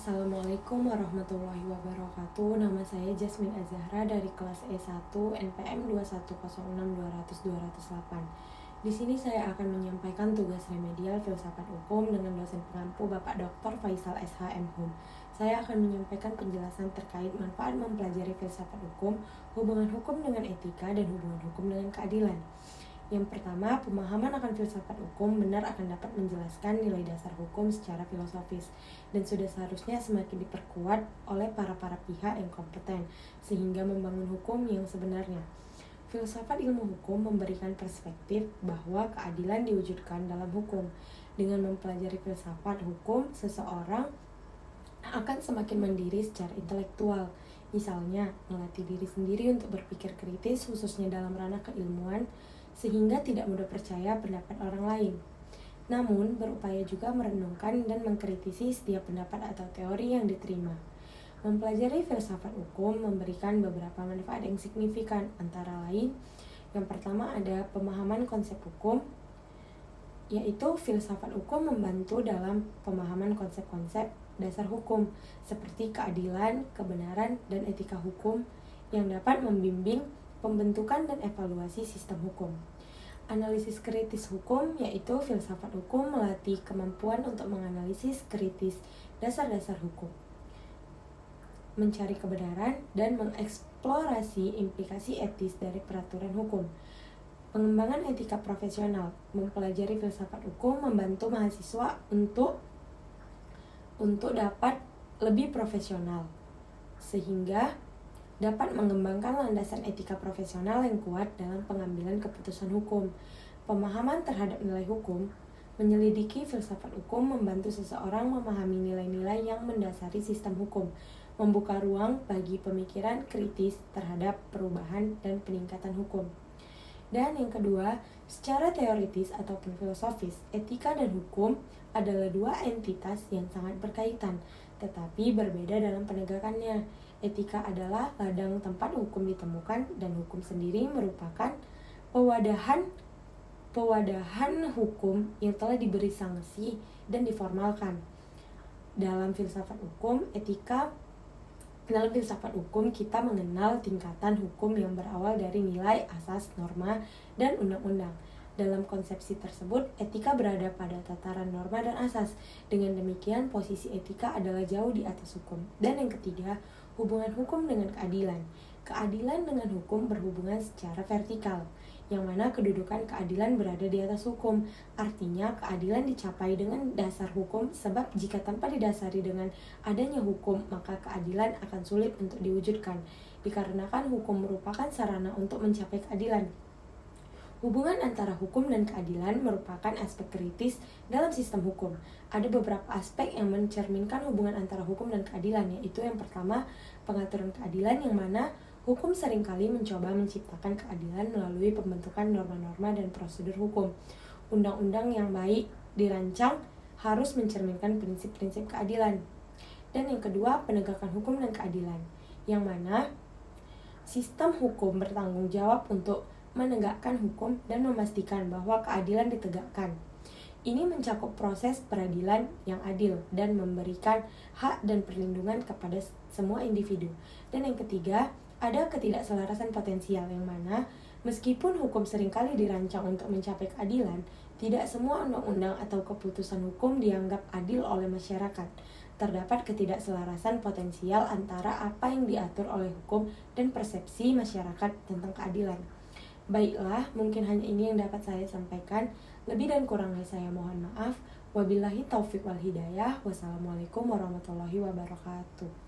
Assalamualaikum warahmatullahi wabarakatuh. Nama saya Jasmine Azahra dari kelas E1 NPM 2106200-208. Di sini saya akan menyampaikan tugas remedial filsafat hukum dengan dosen pengampu Bapak Dr. Faisal SH.M. Hum. Saya akan menyampaikan penjelasan terkait manfaat mempelajari filsafat hukum, hubungan hukum dengan etika, dan hubungan hukum dengan keadilan. Yang pertama, pemahaman akan filsafat hukum benar akan dapat menjelaskan nilai dasar hukum secara filosofis dan sudah seharusnya semakin diperkuat oleh para pihak yang kompeten sehingga membangun hukum yang sebenarnya. Filsafat ilmu hukum memberikan perspektif bahwa keadilan diwujudkan dalam hukum. Dengan mempelajari filsafat hukum, seseorang akan semakin mandiri secara intelektual. Misalnya, melatih diri sendiri untuk berpikir kritis khususnya dalam ranah keilmuan sehingga tidak mudah percaya pendapat orang lain. Namun, berupaya juga merenungkan dan mengkritisi setiap pendapat atau teori yang diterima. Mempelajari filsafat hukum memberikan beberapa manfaat yang signifikan, antara lain, yang pertama ada pemahaman konsep hukum, yaitu filsafat hukum membantu dalam pemahaman konsep-konsep dasar hukum, seperti keadilan, kebenaran, dan etika hukum yang dapat membimbing pembentukan dan evaluasi sistem hukum. Analisis kritis hukum, yaitu filsafat hukum melatih kemampuan untuk menganalisis kritis dasar-dasar hukum, mencari kebenaran, dan mengeksplorasi implikasi etis dari peraturan hukum. Pengembangan etika profesional, mempelajari filsafat hukum membantu mahasiswa untuk dapat lebih profesional, sehingga dapat mengembangkan landasan etika profesional yang kuat dalam pengambilan keputusan hukum. Pemahaman terhadap nilai hukum, menyelidiki filsafat hukum membantu seseorang memahami nilai-nilai yang mendasari sistem hukum, membuka ruang bagi pemikiran kritis terhadap perubahan dan peningkatan hukum. Dan yang kedua, secara teoritis ataupun filosofis, etika dan hukum adalah dua entitas yang sangat berkaitan, tetapi berbeda dalam penegakannya. Etika adalah ladang tempat hukum ditemukan dan hukum sendiri merupakan pewadahan hukum yang telah diberi sanksi dan diformalkan. Dalam filsafat hukum kita mengenal tingkatan hukum yang berawal dari nilai, asas, norma, dan undang-undang. Dalam konsepsi tersebut, etika berada pada tataran norma dan asas. Dengan demikian, posisi etika adalah jauh di atas hukum. Dan yang ketiga, hubungan hukum dengan keadilan. Keadilan dengan hukum berhubungan secara vertikal, yang mana kedudukan keadilan berada di atas hukum. Artinya, keadilan dicapai dengan dasar hukum, sebab jika tanpa didasari dengan adanya hukum, maka keadilan akan sulit untuk diwujudkan, dikarenakan hukum merupakan sarana untuk mencapai keadilan. Hubungan antara hukum dan keadilan merupakan aspek kritis dalam sistem hukum. Ada beberapa aspek yang mencerminkan hubungan antara hukum dan keadilan, yaitu yang pertama, pengaturan keadilan, yang mana hukum seringkali mencoba menciptakan keadilan melalui pembentukan norma-norma dan prosedur hukum. Undang-undang yang baik dirancang harus mencerminkan prinsip-prinsip keadilan. Dan yang kedua, penegakan hukum dan keadilan, yang mana sistem hukum bertanggung jawab untuk menegakkan hukum dan memastikan bahwa keadilan ditegakkan. Ini mencakup proses peradilan yang adil dan memberikan hak dan perlindungan kepada semua individu. Dan yang ketiga, ada ketidakselarasan potensial, yang mana meskipun hukum seringkali dirancang untuk mencapai keadilan, tidak semua undang-undang atau keputusan hukum dianggap adil oleh masyarakat. Terdapat ketidakselarasan potensial antara apa yang diatur oleh hukum dan persepsi masyarakat tentang keadilan. Baiklah, mungkin hanya ini yang dapat saya sampaikan. Lebih dan kurangnya saya mohon maaf. Wabillahi taufiq wal hidayah. Wassalamualaikum warahmatullahi wabarakatuh.